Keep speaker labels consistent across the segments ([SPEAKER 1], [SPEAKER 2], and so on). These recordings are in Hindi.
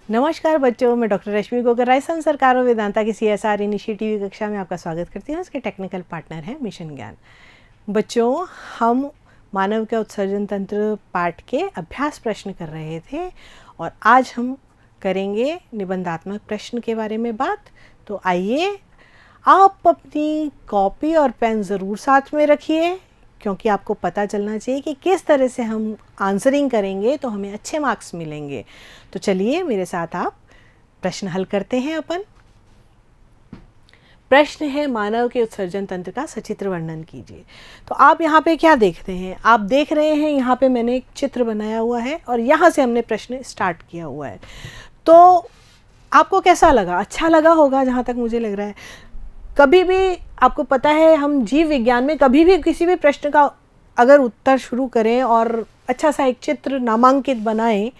[SPEAKER 1] नमस्कार बच्चों, मैं डॉक्टर रश्मि गोगर राजस्थान सरकार और वेदांता की CSR इनिशिएटिव की कक्षा में आपका स्वागत करती हूँ। इसके टेक्निकल पार्टनर हैं मिशन ज्ञान। बच्चों, हम मानव के उत्सर्जन तंत्र पाठ के अभ्यास प्रश्न कर रहे थे और आज हम करेंगे निबंधात्मक प्रश्न के बारे में बात। तो आइए, आप अपनी कॉपी और पेन ज़रूर साथ में रखिए, क्योंकि आपको पता चलना चाहिए कि किस तरह से हम आंसरिंग करेंगे तो हमें अच्छे मार्क्स मिलेंगे। तो चलिए मेरे साथ आप प्रश्न हल करते हैं। अपन प्रश्न है, मानव के उत्सर्जन तंत्र का सचित्र वर्णन कीजिए। तो आप यहाँ पे क्या देखते हैं? आप देख रहे हैं यहाँ पे मैंने एक चित्र बनाया हुआ है और यहाँ से हमने प्रश्न स्टार्ट किया हुआ है। तो आपको कैसा लगा? अच्छा लगा होगा जहाँ तक मुझे लग रहा है। कभी भी आपको पता है, हम जीव विज्ञान में कभी भी किसी भी प्रश्न का अगर उत्तर शुरू करें और अच्छा सा एक चित्र नामांकित बनाएं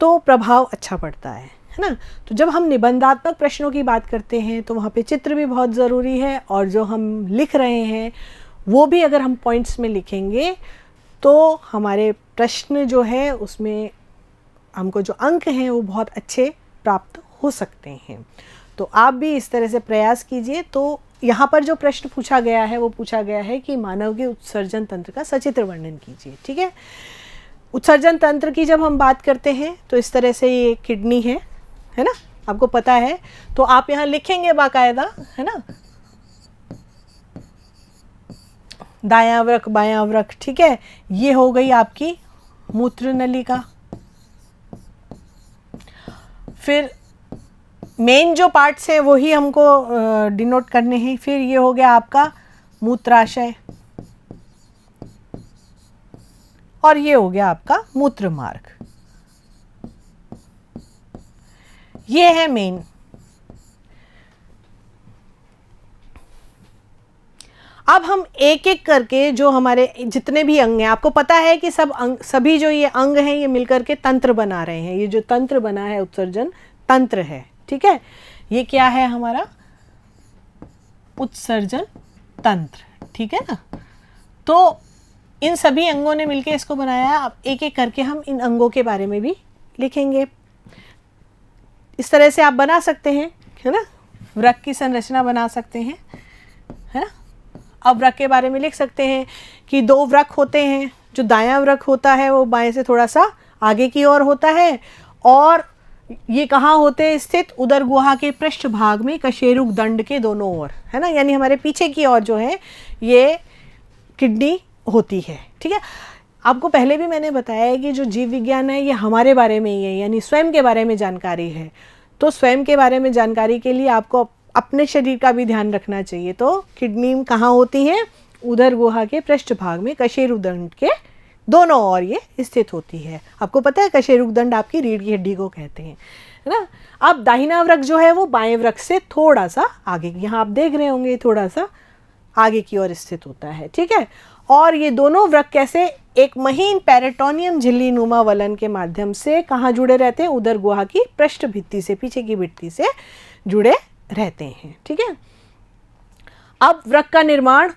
[SPEAKER 1] तो प्रभाव अच्छा पड़ता है ना। तो जब हम निबंधात्मक प्रश्नों की बात करते हैं तो वहाँ पे चित्र भी बहुत ज़रूरी है, और जो हम लिख रहे हैं वो भी अगर हम पॉइंट्स में लिखेंगे तो हमारे प्रश्न जो है उसमें हमको जो अंक हैं वो बहुत अच्छे प्राप्त हो सकते हैं। तो आप भी इस तरह से प्रयास कीजिए। तो यहाँ पर जो प्रश्न पूछा गया है वो पूछा गया है कि मानव के उत्सर्जन तंत्र का सचित्र वर्णन कीजिए। ठीक है, उत्सर्जन तंत्र की जब हम बात करते हैं तो इस तरह से ये किडनी है ना, आपको पता है। तो आप यहाँ लिखेंगे बाकायदा, है ना, दायां वृक्क बायां वृक्क। ठीक है, ये हो गई आपकी मूत्र नलिका। फिर मेन जो पार्ट्स हैं वही हमको डिनोट करने हैं। फिर ये हो गया आपका मूत्राशय और ये हो गया आपका मूत्र मार्ग। ये है मेन। अब हम एक एक करके जो हमारे जितने भी अंग हैं, आपको पता है कि सभी जो ये अंग हैं ये मिलकर के तंत्र बना रहे हैं। ये जो तंत्र बना है उत्सर्जन तंत्र है। ठीक है, ये क्या है हमारा उत्सर्जन तंत्र। ठीक है ना। तो इन सभी अंगों ने मिलकर इसको बनाया है। अब एक एक करके हम इन अंगों के बारे में भी लिखेंगे। इस तरह से आप बना सकते हैं, है ना, वृक्क की संरचना बना सकते हैं, है ना। अब वृक्क के बारे में लिख सकते हैं कि दो वृक्क होते हैं। जो दायां वृक्क होता है वो बाएं से थोड़ा सा आगे की ओर होता है, और ये कहाँ होते हैं स्थित? उदर गुहा के पृष्ठ भाग में कशेरुक दंड के दोनों ओर, है ना, यानी हमारे पीछे की ओर जो है ये किडनी होती है। ठीक है, आपको पहले भी मैंने बताया है कि जो जीव विज्ञान है ये हमारे बारे में ही है, यानी स्वयं के बारे में जानकारी है। तो स्वयं के बारे में जानकारी के लिए आपको अपने शरीर का भी ध्यान रखना चाहिए। तो किडनी कहाँ होती है? उदर गुहा के पृष्ठ भाग में कशेरुक दंड के दोनों ओर ये स्थित होती है। आपको पता है कशेरुक दंड आपकी रीढ़ की हड्डी को कहते हैं, है ना। अब दाहिना वृक्क जो है वो बाएं वृक्क से थोड़ा सा आगे, यहाँ आप देख रहे होंगे थोड़ा सा आगे की ओर स्थित होता है। ठीक है, और ये दोनों वृक्क कैसे? एक महीन पेरिटोनियम झिल्ली नुमा वलन के माध्यम से कहाँ जुड़े रहते हैं? उदर गुहा की पृष्ठ भित्ति से, पीछे की भित्ति से जुड़े रहते हैं। ठीक है, अब वृक्क का निर्माण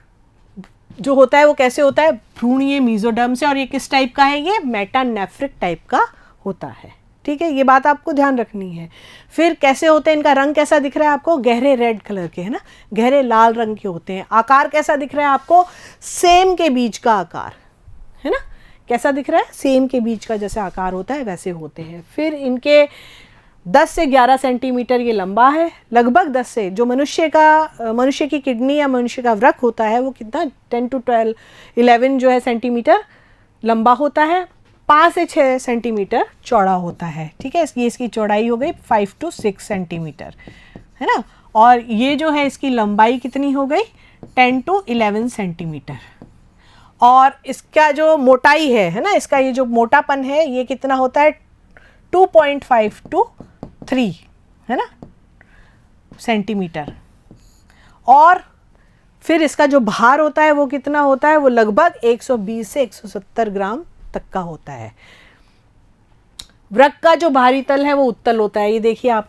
[SPEAKER 1] जो होता है वो कैसे होता है? भ्रूणीय मेसोडर्म से। और ये किस टाइप का है? ये मेटानेफ्रिक टाइप का होता है। ठीक है, ये बात आपको ध्यान रखनी है। फिर कैसे होते हैं? इनका रंग कैसा दिख रहा है आपको? गहरे रेड कलर के, है ना, गहरे लाल रंग के होते हैं। आकार कैसा दिख रहा है आपको? सेम के बीच का आकार, है ना। कैसा दिख रहा है? सेम के बीच का जैसे आकार होता है वैसे होते हैं। फिर इनके 10 से 11 सेंटीमीटर ये लंबा है, लगभग 10 से। जो मनुष्य की किडनी या मनुष्य का वृक्क होता है वो कितना 10 to 11 जो है सेंटीमीटर लंबा होता है। 5 से 6 सेंटीमीटर चौड़ा होता है। ठीक है, ये इसकी चौड़ाई हो गई 5 to 6 सेंटीमीटर, है ना। और ये जो है इसकी लंबाई कितनी हो गई? 10 to 11 सेंटीमीटर। और इसका जो मोटाई है ना, इसका ये जो मोटापन है ये कितना होता है? 2.5 to 3, है ना, सेंटीमीटर। और फिर इसका जो भार होता है वो कितना होता है? वो लगभग 120 से 170 ग्राम तक का होता है। वृक्क का जो बाहरी तल है वो उत्तल होता है। ये देखिए आप,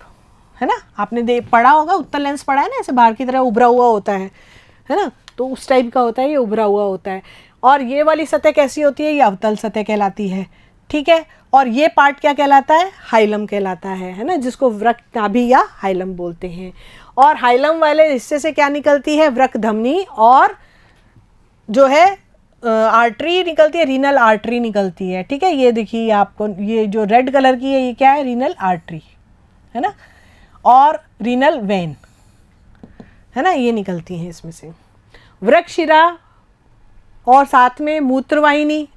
[SPEAKER 1] है ना, आपने पढ़ा होगा, उत्तल लेंस पढ़ा है ना, ऐसे बाहर की तरह उभरा हुआ होता है ना, तो उस टाइप का होता है, ये उभरा हुआ होता है। और ये वाली सतह कैसी होती है? ये अवतल सतह कहलाती है। ठीक है। और ये पार्ट क्या कहलाता है, हाइलम कहलाता है ना, जिसको वृक्क नाभि या हाइलम बोलते हैं। और हाइलम वाले हिस्से से क्या निकलती है, वृक्क धमनी और जो है आर्टरी निकलती है, रीनल आर्टरी निकलती है। ठीक है, ये देखिए आपको ये जो रेड कलर की है ये क्या है, रीनल आर्टरी है ना, और रीनल वेन है ना, ये निकलती हैं इसमें से। वृक्क शिरा और साथ में मूत्रवाहिनी,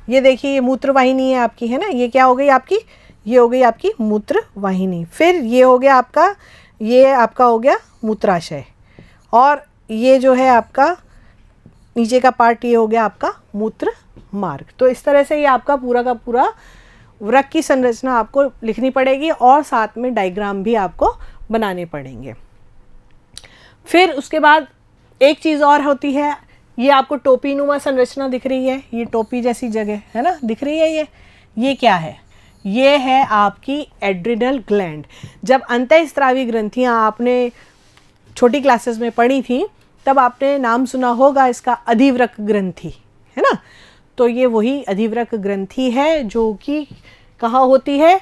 [SPEAKER 1] ये देखिए ये मूत्रवाहिनी है आपकी, है ना, ये क्या हो गई आपकी, ये हो गई आपकी मूत्रवाहिनी। फिर ये हो गया आपका, ये आपका हो गया मूत्राशय, और ये जो है आपका नीचे का पार्ट ये हो गया आपका मूत्र मार्ग। तो इस तरह से ये आपका पूरा का पूरा वृक्क की संरचना आपको लिखनी पड़ेगी और साथ में डायग्राम भी आपको बनाने पड़ेंगे। फिर उसके बाद एक चीज़ और होती है, ये आपको टोपी नुमा संरचना दिख रही है, ये टोपी जैसी जगह है ना दिख रही है, ये क्या है, ये है आपकी एड्रिनल ग्लैंड। जब अंतःस्रावी ग्रंथियाँ आपने छोटी क्लासेस में पढ़ी थी तब आपने नाम सुना होगा इसका, अधिवृक्क ग्रंथि है ना। तो ये वही अधिवृक्क ग्रंथि है जो कि कहाँ होती है,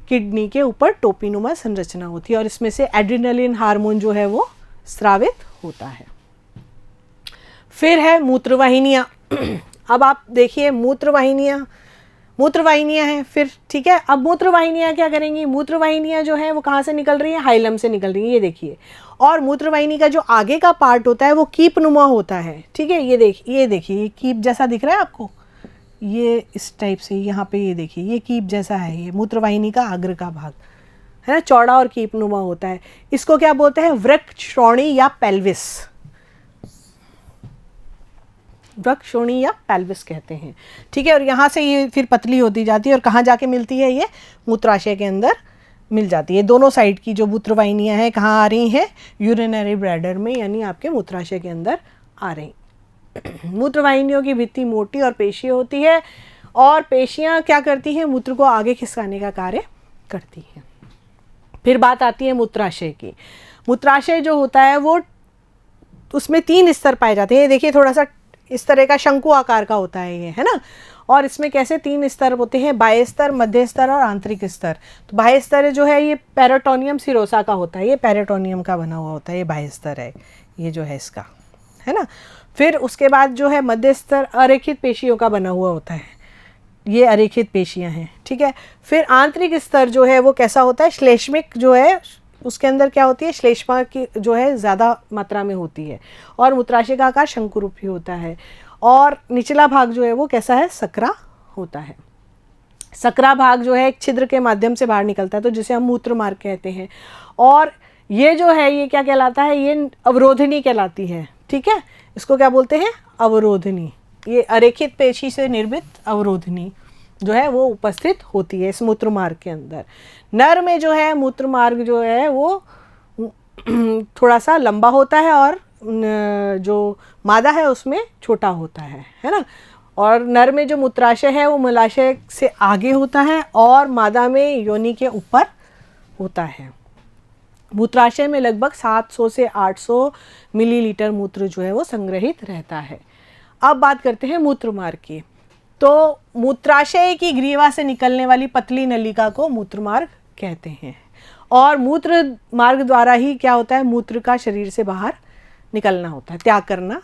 [SPEAKER 1] किडनी के ऊपर टोपीनुमा संरचना होती है, और इसमें से एड्रिनलिन हार्मोन जो है वो स्रावित होता है। फिर है मूत्रवाहिनियाँ। अब आप देखिए मूत्रवाहिनियाँ हैं फिर, ठीक है। अब मूत्रवाहिनियाँ क्या करेंगी, मूत्रवाहिनियाँ जो है वो कहाँ से निकल रही है, हाइलम से निकल रही है, ये देखिए। और मूत्रवाहिनी का जो आगे का पार्ट होता है वो कीप नुमा होता है, ठीक है। ये देखिए ये कीप जैसा दिख रहा है आपको, ये इस टाइप से, यहाँ पे ये देखिए ये कीप जैसा है, ये मूत्रवाहिनी का अग्र का भाग है ना, चौड़ा और कीप नुमा होता है। इसको क्या बोलते हैं, वृक्क श्रोणी या पेल्विस, वृक्क श्रोणी या पेल्विस कहते हैं, ठीक है। और यहाँ से ये फिर पतली होती जाती है और कहाँ जाके मिलती है, ये मूत्राशय के अंदर मिल जाती है। दोनों साइड की जो मूत्रवाहिनियाँ हैं कहाँ आ रही हैं, यूरिनरी ब्लैडर में, यानी आपके मूत्राशय के अंदर आ रही। मूत्रवाहिनियों की भित्ति मोटी और पेशीय होती है, और पेशियाँ क्या करती हैं, मूत्र को आगे खिसकाने का कार्य करती हैं। फिर बात आती है मूत्राशय की। मूत्राशय जो होता है वो, उसमें 3 स्तर पाए जाते हैं। ये देखिए थोड़ा सा इस तरह का शंकु आकार का होता है ये, है ना। और इसमें कैसे 3 स्तर होते हैं, बाह्य स्तर, मध्य स्तर और आंतरिक स्तर। तो बाह्य स्तर जो है ये पेरिटोनियम सिरोसा का होता है, ये पेरिटोनियम का बना हुआ होता है, ये बाह्य स्तर है ये जो है इसका, है ना। फिर उसके बाद जो है मध्य स्तर अरेखित पेशियों का बना हुआ होता है, ये अरेखित पेशियां हैं, ठीक है। फिर आंतरिक स्तर जो है वो कैसा होता है, श्लेष्मिक जो है उसके अंदर क्या होती है, श्लेष्मा की जो है ज़्यादा मात्रा में होती है, और मूत्राशय का आकार शंकुरूपी होता है। और निचला भाग जो है वो कैसा है, सकरा होता है। सकरा भाग जो है एक छिद्र के माध्यम से बाहर निकलता है, तो जिसे हम मूत्र मार्ग कहते हैं। और ये जो है ये क्या कहलाता है, ये अवरोधिनी कहलाती है, ठीक है। इसको क्या बोलते हैं, अवरोधिनी। ये अरेखित पेशी से निर्मित अवरोधिनी जो है वो उपस्थित होती है इस मूत्र मार्ग के अंदर। नर में जो है मूत्र मार्ग जो है वो थोड़ा सा लंबा होता है, और जो मादा है उसमें छोटा होता है ना। और नर में जो मूत्राशय है वो मूलाशय से आगे होता है, और मादा में योनि के ऊपर होता है। मूत्राशय में लगभग 700 से 800 मिलीलीटर मूत्र जो है वो संग्रहित रहता है। अब बात करते हैं मूत्र मार्ग की। तो मूत्राशय की ग्रीवा से निकलने वाली पतली नलिका को मूत्र मार्ग कहते हैं, और मूत्र मार्ग द्वारा ही क्या होता है, मूत्र का शरीर से बाहर निकलना होता है, त्याग करना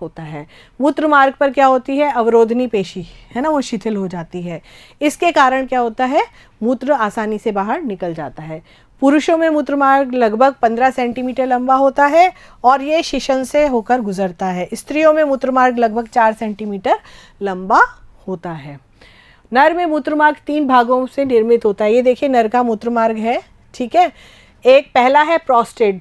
[SPEAKER 1] होता है। मूत्र मार्ग पर क्या होती है, अवरोधनी पेशी है ना, वो शिथिल हो जाती है। इसके कारण क्या होता है, मूत्र आसानी से बाहर निकल जाता है। पुरुषों में मूत्र मार्ग लगभग 15 सेंटीमीटर लंबा होता है, और ये शिशन से होकर गुजरता है। स्त्रियों में मूत्र मार्ग लगभग 4 सेंटीमीटर लंबा होता है। नर में मूत्र मार्ग 3 भागों से निर्मित होता है। ये देखिए नर का मूत्र मार्ग है, ठीक है। एक पहला है प्रोस्टेट,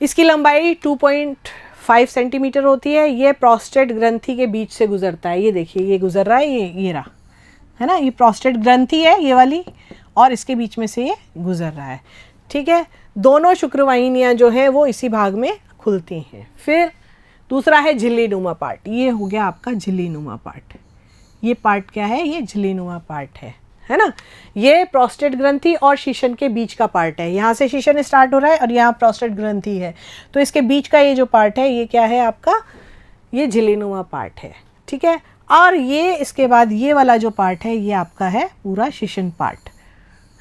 [SPEAKER 1] इसकी लंबाई 2.5 सेंटीमीटर होती है। ये प्रोस्टेट ग्रंथि के बीच से गुजरता है, ये देखिए ये गुजर रहा है, ये रहा है ना, ये प्रोस्टेट ग्रंथि है ये वाली, और इसके बीच में से ये गुजर रहा है, ठीक है। दोनों शुक्रवाहिनियाँ जो है वो इसी भाग में खुलती हैं। फिर दूसरा है झिल्ली नुमा पार्ट, ये हो गया आपका झिल्ली नुमा पार्ट। ये पार्ट क्या है, ये झिल्ली नुमा पार्ट है ना। ये प्रोस्टेट ग्रंथि और शीशन के बीच का पार्ट है, यहाँ से शीशन स्टार्ट हो रहा है और यहाँ प्रोस्टेट ग्रंथि है, तो इसके बीच का ये जो पार्ट है ये क्या है आपका, ये झिल्लीनुमा पार्ट है, ठीक है। और ये इसके बाद ये वाला जो पार्ट है ये आपका है पूरा शिशन पार्ट,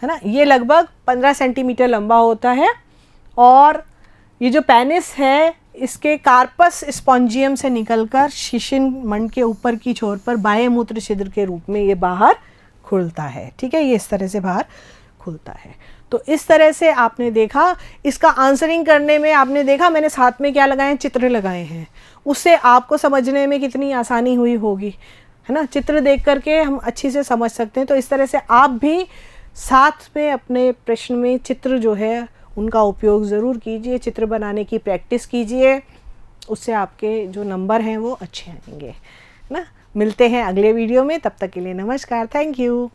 [SPEAKER 1] है ना। ये लगभग 15 सेंटीमीटर लंबा होता है और ये जो पेनिस है इसके कार्पस स्पॉन्जियम से निकलकर शिशिन मंड के ऊपर की छोर पर बाह्य मूत्र छिद्र के रूप में ये बाहर खुलता है, ठीक है। ये इस तरह से बाहर खुलता है। तो इस तरह से आपने देखा, इसका आंसरिंग करने में आपने देखा मैंने साथ में क्या लगाए हैं, चित्र लगाए हैं, उससे आपको समझने में कितनी आसानी हुई होगी, है ना। चित्र देख करके हम अच्छी से समझ सकते हैं। तो इस तरह से आप भी साथ में अपने प्रश्न में चित्र जो है उनका उपयोग ज़रूर कीजिए, चित्र बनाने की प्रैक्टिस कीजिए, उससे आपके जो नंबर हैं वो अच्छे आएंगे, ना। मिलते हैं अगले वीडियो में, तब तक के लिए नमस्कार, थैंक यू।